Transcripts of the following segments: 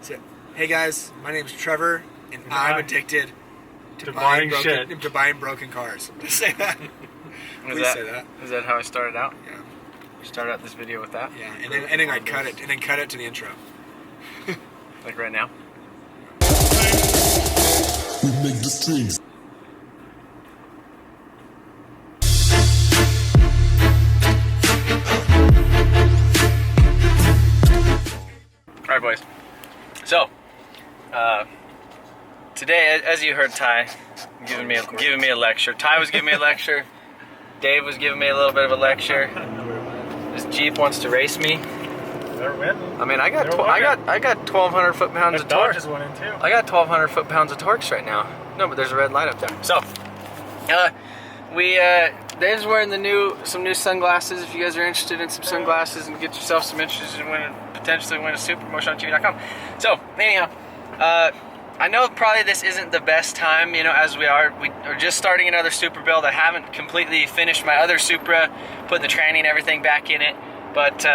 So, hey guys, my name is Trevor, and I'm addicted to buying broken cars. Say that. Please say that. Is that how I started out? Yeah. We started out this video with that? Yeah, and then I cut it, and then cut it to the intro. Like right now? We make the strings. Alright boys, so today, as you heard Ty giving me a lecture. Ty was giving me a lecture, Dave was giving me a little bit of a lecture. This Jeep wants to race me. I mean, I got 1,200 foot-pounds of torque. I got 1,200 foot-pounds of torques right now. No, but there's a red light up there. So, Dave's wearing some new sunglasses. If you guys are interested in some sunglasses and get yourself some interest in potentially win a Supra, MotionAutoTv.com. So, anyhow, I know probably this isn't the best time, you know, as we are just starting another Supra build. I haven't completely finished my other Supra, putting the tranny and everything back in it, but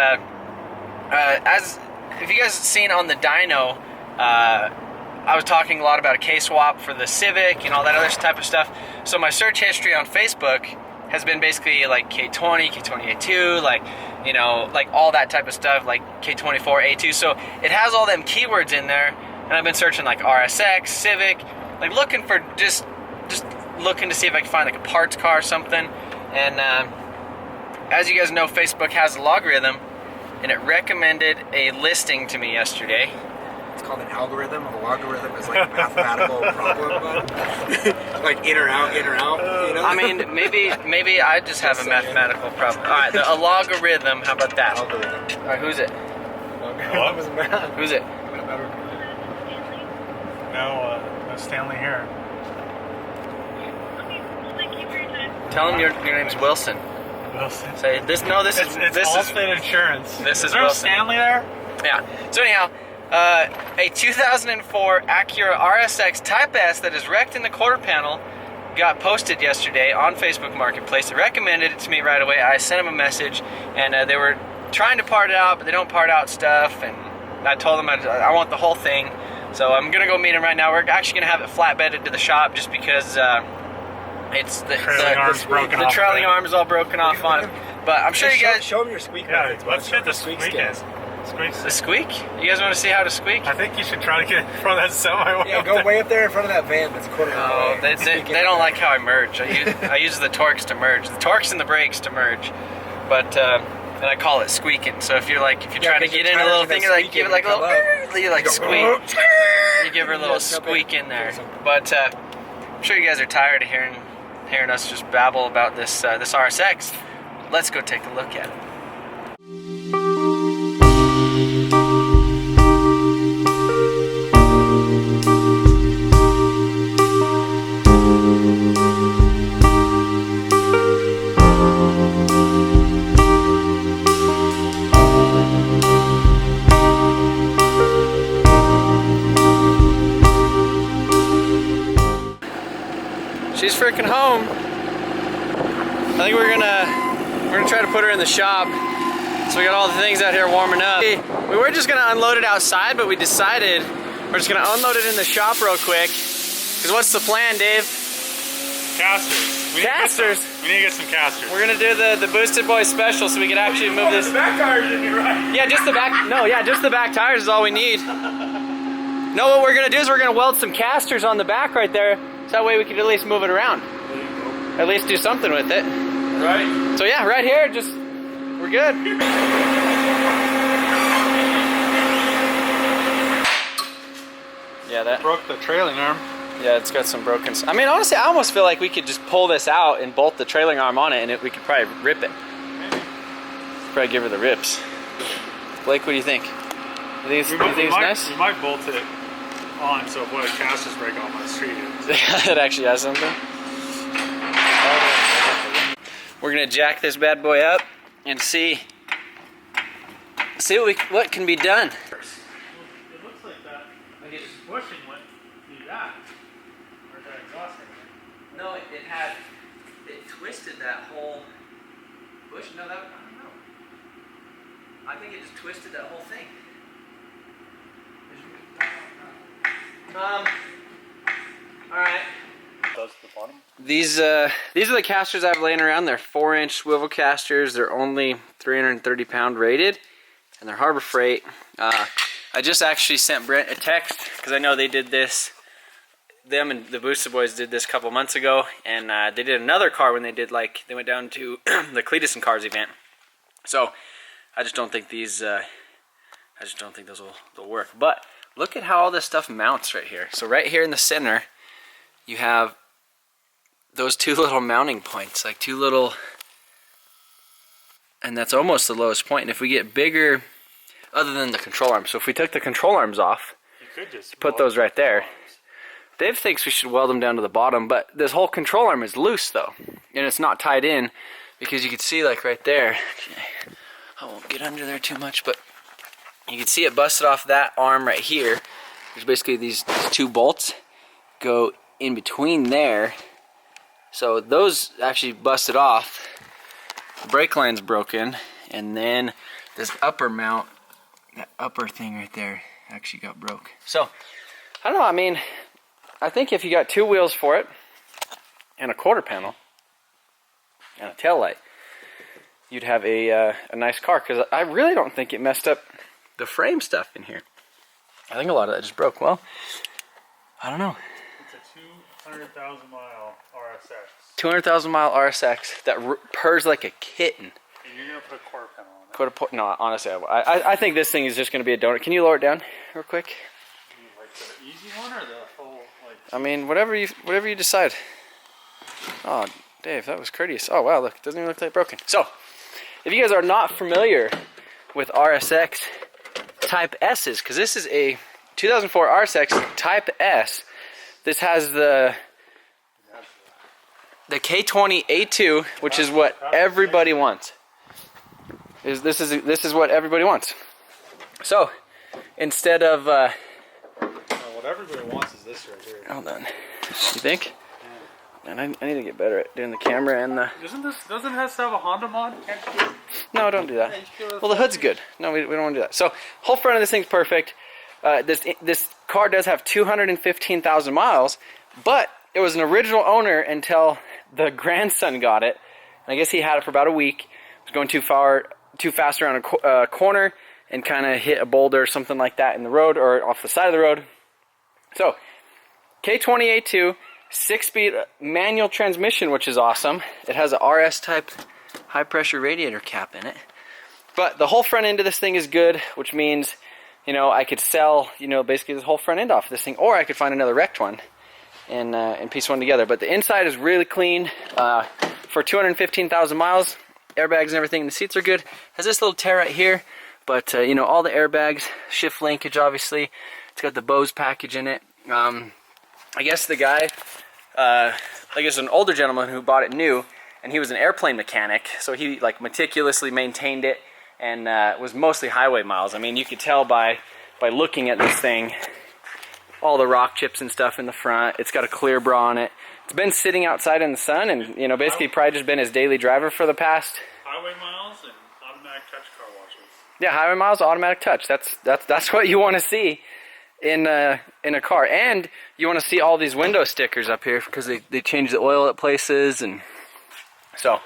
as if you guys have seen on the dyno, I was talking a lot about a K-swap for the Civic and all that other type of stuff. So my search history on Facebook has been basically like K20, K20a2, like, you know, like all that type of stuff, like K24a2. So it has all them keywords in there, and I've been searching like RSX, Civic, like looking for just looking to see if I can find like a parts car or something. And as you guys know, Facebook has a logarithm, and it recommended a listing to me yesterday. It's called an algorithm. A logarithm is like a mathematical problem, but like in or out, you know? I mean, maybe I just have a mathematical problem. All right, a logarithm. How about that? Algorithm. All right, who's it? Logarithm is math. Who's it? No, Stanley here. Tell him your name's Wilson. Wilson. Say this. No, this is Allstate Insurance. This is there Wilson. a Stanley there? Yeah. So anyhow, a 2004 Acura RSX Type-s that is wrecked in the quarter panel got posted yesterday on Facebook Marketplace. They recommended it to me right away. I sent them a message, and they were trying to part it out, but they don't part out stuff. And I told them I want the whole thing. So I'm gonna go meet them right now. We're actually gonna have it flatbedded to the shop just because it's the trailing arm is all broken off on it. But I'm sure you guys show them your squeak. Yeah, let's get the squeak in. The squeak? You guys want to see how to squeak? I think you should try to get in front of that semi. Yeah, go way up there in front of that van that's a quarter mile No, away. they don't like how I merge. I use the torques to merge. The torques and the brakes to merge. But and I call it squeaking. So if you're trying to get in a little thing, you like give it like a little you like squeak. You give her a little squeak in there. But I'm sure you guys are tired of hearing us just babble about this RSX. Let's go take a look at it. She's freaking home. I think we're gonna try to put her in the shop. So we got all the things out here warming up. We were just gonna unload it outside, but we decided we're just gonna unload it in the shop real quick. Cause what's the plan, Dave? Casters. We need to get some casters. We're gonna do the Boosted Boy special so we can actually move this. The back tires in here, right? Yeah, just the back. No, yeah, just the back tires is all we need. No, what we're gonna do is we're gonna weld some casters on the back right there. So that way we can at least move it around. At least do something with it. Right. So yeah, right here, we're good. Yeah, that Broke the trailing arm. Yeah, it's got some broken. I mean, honestly, I almost feel like we could just pull this out and bolt the trailing arm on it, and we could probably rip it. Maybe. Probably give her the rips. Blake, what do you think? You think it's nice? We might bolt it on, so if one of the casters break off on the street. It actually has something. We're gonna jack this bad boy up and see what can be done. It looks like that. Like it's pushing what you got. Or is that exhaust right there? No, it twisted that whole bush. No, I don't know. I think it just twisted that whole thing. All right. Those at the bottom? These are the casters I have laying around. They're 4-inch swivel casters. They're only 330 pound rated, and they're Harbor Freight. I just actually sent Brent a text because I know they did this. Them and the Booster Boys did this a couple months ago, and they did another car when they did they went down to the Cletus and Cars event. So I just don't think these. I just don't think those will work. But look at how all this stuff mounts right here. So right here in the center, you have those two little mounting points, like two little, and that's almost the lowest point. And if we get bigger, other than the control arms, so if we took the control arms off, You could just put those right there. Dave thinks we should weld them down to the bottom, but this whole control arm is loose though, and it's not tied in, because you can see like right there, I won't get under there too much, but you can see it busted off that arm right here. There's basically these two bolts go in between there. So those actually busted off. The brake line's broken, and then this upper mount, that upper thing right there, actually got broke. So I don't know. I mean, I think if you got two wheels for it, and a quarter panel, and a tail light, you'd have a nice car. Because I really don't think it messed up the frame stuff in here. I think a lot of that just broke. Well, I don't know. It's a 200,000 mile RSX. 200,000 mile RSX that purrs like a kitten. And you're going to put a quarter panel on it. No, honestly, I think this thing is just going to be a donor. Can you lower it down real quick? Like the easy one or the full, like... I mean, whatever you decide. Oh, Dave, that was courteous. Oh, wow, look, it doesn't even look like broken. So, if you guys are not familiar with RSX Type S's, because this is a 2004 RSX Type S. This has the K20a2, which is what everybody wants. This is what everybody wants. So, instead of what everybody wants is this right here. hold on, you think? And I need to get better at doing the camera and the. Doesn't it have to have a Honda mod? No, don't do that. Well, the hood's good. No, we don't want to do that. So, whole front of this thing's perfect. This car does have 215,000 miles, but it was an original owner until the grandson got it. And I guess he had it for about a week. It was going too fast around a corner and kind of hit a boulder or something like that in the road or off the side of the road. So, K20a2, 6-speed manual transmission, which is awesome. It has a RS type high pressure radiator cap in it. But the whole front end of this thing is good, which means, I could sell, basically this whole front end off this thing, or I could find another wrecked one and piece one together. But the inside is really clean. For 215,000 miles, airbags and everything, the seats are good. Has this little tear right here, but all the airbags, shift linkage, obviously. It's got the Bose package in it. I guess the guy, an older gentleman who bought it new, and he was an airplane mechanic, so he meticulously maintained it, and was mostly highway miles. I mean, you could tell by looking at this thing, all the rock chips and stuff in the front. It's got a clear bra on it. It's been sitting outside in the sun, and basically probably just been his daily driver for the past. Highway miles and automatic touch car washes. Yeah, highway miles, automatic touch. That's what you want to see in a car. And you want to see all these window stickers up here because they change the oil at places. And so,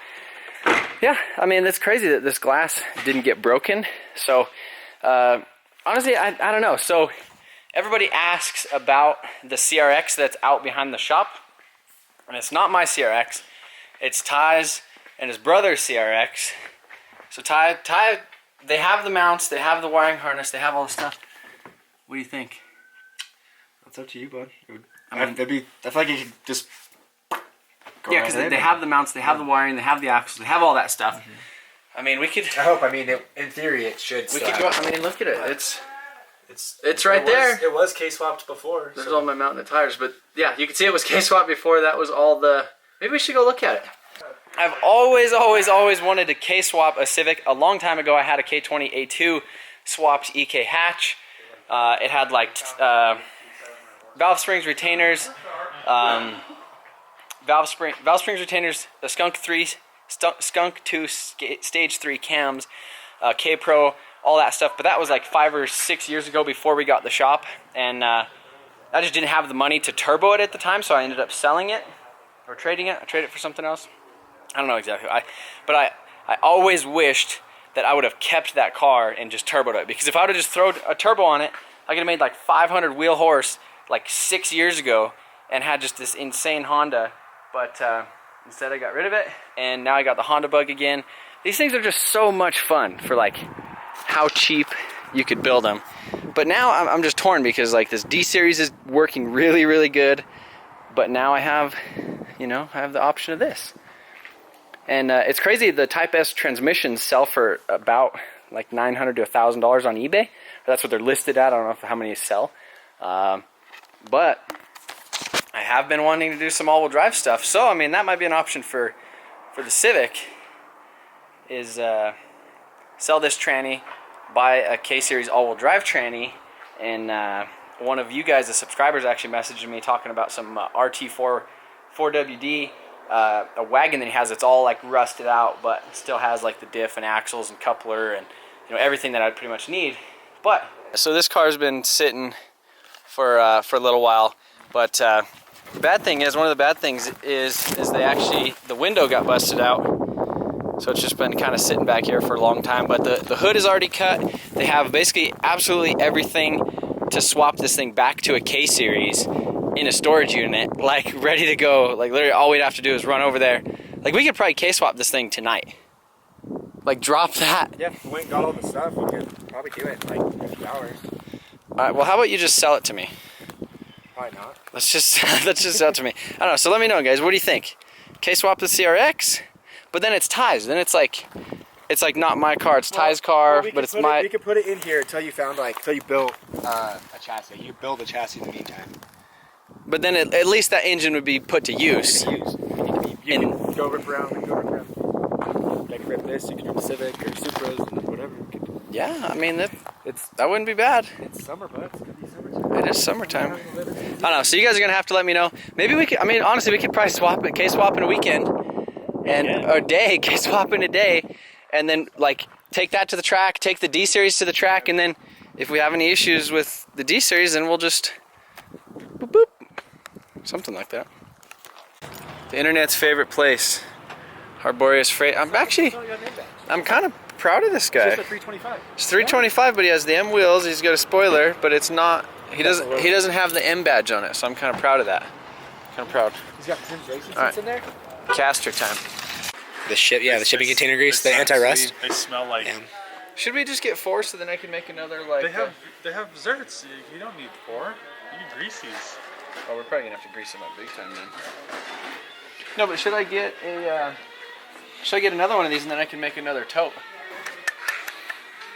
yeah, I mean, it's crazy that this glass didn't get broken. So, honestly, I don't know. So, everybody asks about the CRX that's out behind the shop. And it's not my CRX. It's Ty's and his brother's CRX. So Ty, they have the mounts, they have the wiring harness, they have all the stuff. What do you think? That's up to you, bud. I feel like you should just go yeah, because they have the mounts, they have the wiring, they have the axles, they have all that stuff. Mm-hmm. I mean, we could. I hope. I mean, in theory, it should. We could go. I mean, look at it. It's right there. It was K-swapped before. There's all my mountain tires, but yeah, you can see it was K-swap before. That was all the. Maybe we should go look at it. I've always wanted to K-swap a Civic. A long time ago, I had a K20a2 swapped EK hatch. It had valve springs, retainers, valve springs, retainers, the Skunk 2 Stage 3 cams, K-Pro, all that stuff. But that was 5 or 6 years ago before we got the shop. And I just didn't have the money to turbo it at the time, so I ended up selling it or trading it. I traded it for something else. I don't know exactly. But I always wished that I would have kept that car and just turboed it, because if I would have just thrown a turbo on it, I could have made like 500 wheel horse like 6 years ago and had just this insane Honda. But instead I got rid of it, and now I got the Honda Bug again. These things are just so much fun for like how cheap you could build them. But now I'm just torn, because like this D series is working really, really good, but now I have, you know, I have the option of this. And it's crazy, the Type-s transmissions sell for about like $900 to $1,000 on eBay. That's what they're listed at. I don't know how many sell. But I have been wanting to do some all-wheel drive stuff. So, I mean, that might be an option for the Civic, is sell this tranny, buy a K-Series all-wheel drive tranny, and one of you guys, the subscribers, actually messaged me talking about some RT4 4WD, a wagon that he has that's all like rusted out, but still has like the diff and axles and coupler and, you know, everything that I'd pretty much need. But so this car's been sitting for a little while, but the bad thing is, one of the bad things is they actually, the window got busted out, so it's just been kind of sitting back here for a long time. But the hood is already cut. They have basically absolutely everything to swap this thing back to a K-Series in a storage unit, like ready to go. Like literally all we'd have to do is run over there. Like we could probably K-swap this thing tonight. Like drop that. Yeah, if we went and got all the stuff, we could probably do it in like a few hours. Alright, well how about you just sell it to me? Probably not. Let's just sell it to me. I don't know, so let me know, guys, what do you think? K-swap the CRX? But then it's Ty's, then it's like not my car, it's Ty's car, but it's my... We could put it in here until you found until you built a chassis. You build a chassis in the meantime. But then at least that engine would be put to use. You can go rip around and go rip around. You can rip this, you can rip a Civic or Supras and whatever. Yeah, I mean, that wouldn't be bad. It's summer, but it's gonna be summertime. It is summertime. I don't know, so you guys are gonna have to let me know. Maybe we could, I mean, honestly, we could probably swap it, K-swap in a weekend. And a day, K-swap in a day. And then, like, take that to the track, take the D-Series to the track, and then if we have any issues with the D-Series, then we'll just boop, boop. Something like that. The internet's favorite place. Harborious Freight. I'm kind of proud of this guy. It's just a 325. It's 325, but he has the M wheels. He's got a spoiler, but it's not. He doesn't have the M badge on it, so I'm kind of proud of that. Kind of proud. He's got some racing seats right. in there. Caster time. The shipping container grease, the anti-rust. They smell like. Yeah. Should we just get 4 so then I can make another like? They have zerts. You don't need 4. You need grease these. Oh, we're probably gonna have to grease them up big time then. No, but should I get a? Should I get another one of these and then I can make another tote?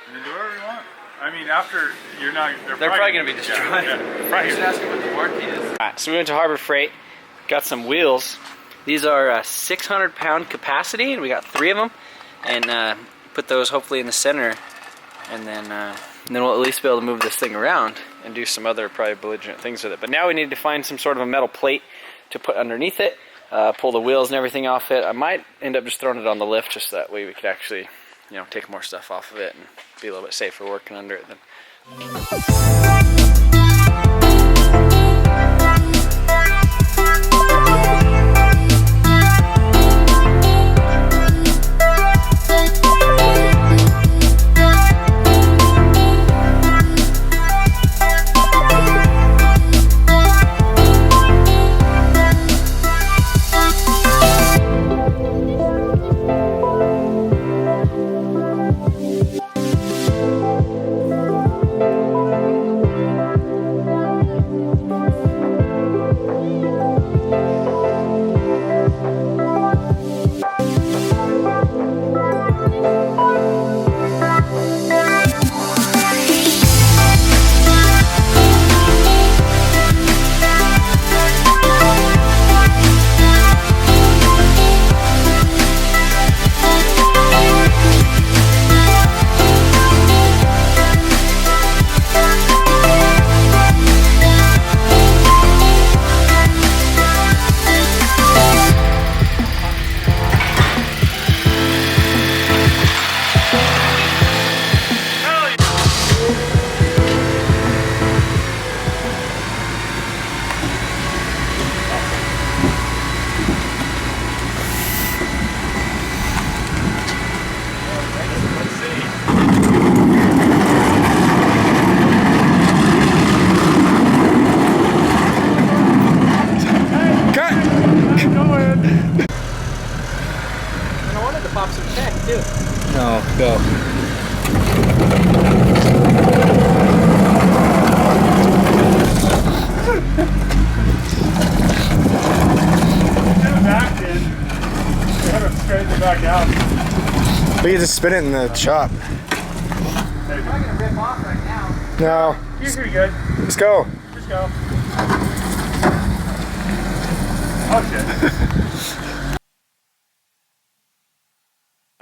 You can do whatever you want. I mean, after you're not. They're probably gonna be destroyed. Yeah, You should ask them what the warranty is. All right, so we went to Harbor Freight, got some wheels. These are 600-pound capacity, and we got 3 of them, and put those hopefully in the center, and then we'll at least be able to move this thing around and do some other probably belligerent things with it. But now we need to find some sort of a metal plate to put underneath it, pull the wheels and everything off it. I might end up just throwing it on the lift, just that way we could actually, you know, take more stuff off of it and be a little bit safer working under it then. We can just spin it in the shop. I'm not gonna rip off right now. No. You're pretty good. Let's go. Just go. Oh shit.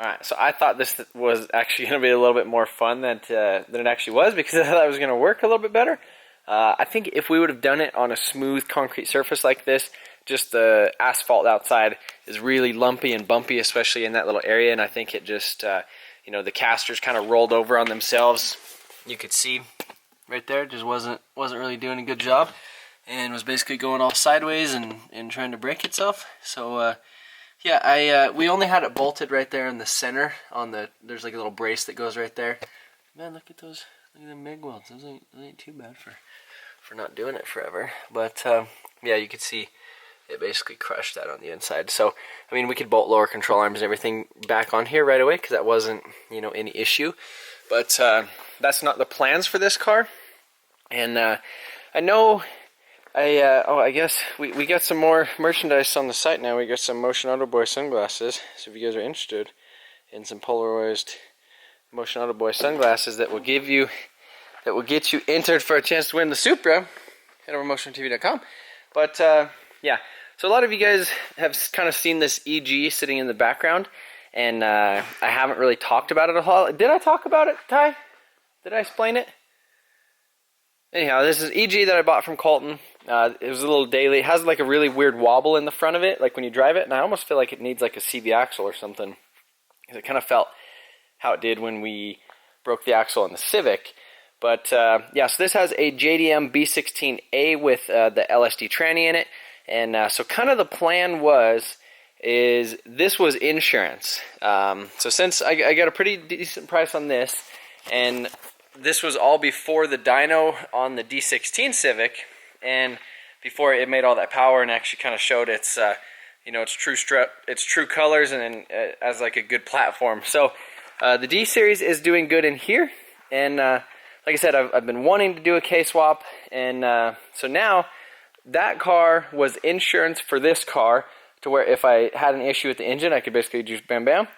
Alright, so I thought this was actually going to be a little bit more fun than it actually was, because I thought it was going to work a little bit better. I think if we would have done it on a smooth concrete surface like this, just the asphalt outside is really lumpy and bumpy, especially in that little area, and I think it just, you know, the casters kind of rolled over on themselves. You could see right there, it just wasn't really doing a good job, and was basically going all sideways and trying to break itself. So, yeah, we only had it bolted right there in the center. There's like a little brace that goes right there. Man, look at those, look at them MIG welds. Those ain't too bad for not doing it forever. But yeah, you could see it basically crushed that on the inside. So I mean, we could bolt lower control arms and everything back on here right away, because that wasn't, you know, any issue. But that's not the plans for this car. And I know. I guess we got some more merchandise on the site now. We got some MotionAutoTv sunglasses. So if you guys are interested in some polarized MotionAutoTv sunglasses that will get you entered for a chance to win the Supra, head over to MotionAutoTv.com. But yeah, so a lot of you guys have kind of seen this EG sitting in the background, and I haven't really talked about it a whole lot. Did I talk about it, Ty? Did I explain it? Anyhow, this is EG that I bought from Colton. It was a little daily. It has like a really weird wobble in the front of it, like when you drive it, and I almost feel like it needs like a CV axle or something, because it kind of felt how it did when we broke the axle in the Civic. But yeah, so this has a JDM B16A with the LSD tranny in it, and so kind of the plan is this was insurance. So since I got a pretty decent price on this, and this was all before the dyno on the D16 Civic, and before it made all that power and actually kind of showed its, you know, its true colors, and as like a good platform. So the D series is doing good in here, and like I said, I've been wanting to do a K swap, and so now that car was insurance for this car, to where if I had an issue with the engine, I could basically just bam bam.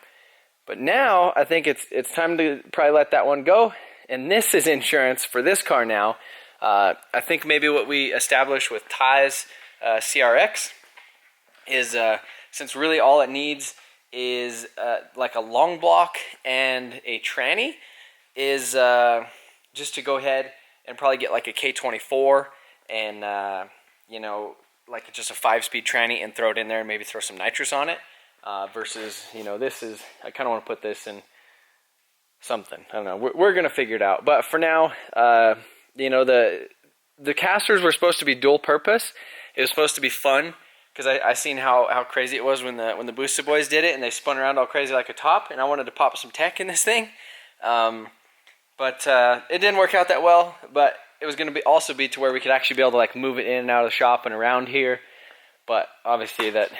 But now I think it's time to probably let that one go. And this is insurance for this car now. I think maybe what we established with Ty's CRX is, since really all it needs is like a long block and a tranny, is just to go ahead and probably get like a K24 and, you know, like just a 5-speed tranny and throw it in there and maybe throw some nitrous on it. Versus, you know, this is, I kind of want to put this in something. I don't know. We're going to figure it out. But for now, you know, the casters were supposed to be dual purpose. It was supposed to be fun, because I seen how crazy it was when the Boosted Boys did it, and they spun around all crazy like a top, and I wanted to pop some tech in this thing. But it didn't work out that well, but it was going to also be to where we could actually be able to like move it in and out of the shop and around here. But obviously that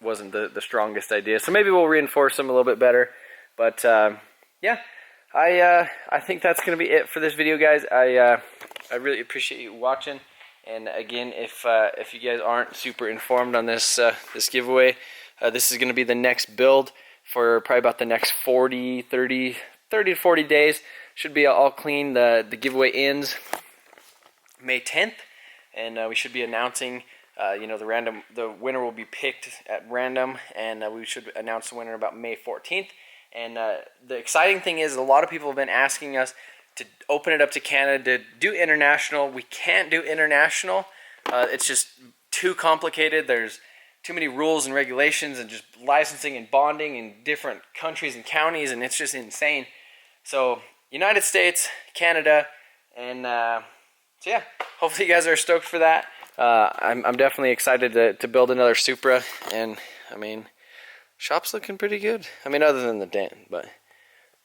wasn't the strongest idea. So maybe we'll reinforce them a little bit better. But yeah, I think that's going to be it for this video, guys. I really appreciate you watching. And again, if you guys aren't super informed on this this giveaway, this is going to be the next build for probably about the next 30 to 40 days. Should be all clean. The giveaway ends May 10th, and we should be announcing. You know, the winner will be picked at random, and we should announce the winner about May 14th. And the exciting thing is, a lot of people have been asking us to open it up to Canada, to do international. We can't do international. It's just too complicated. There's too many rules and regulations, and just licensing and bonding in different countries and counties, and it's just insane. So United States, Canada, and so yeah, hopefully you guys are stoked for that. I'm definitely excited to build another Supra, and I mean, shop's looking pretty good. I mean, other than the dent, but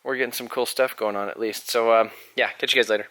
we're getting some cool stuff going on at least. So yeah, catch you guys later.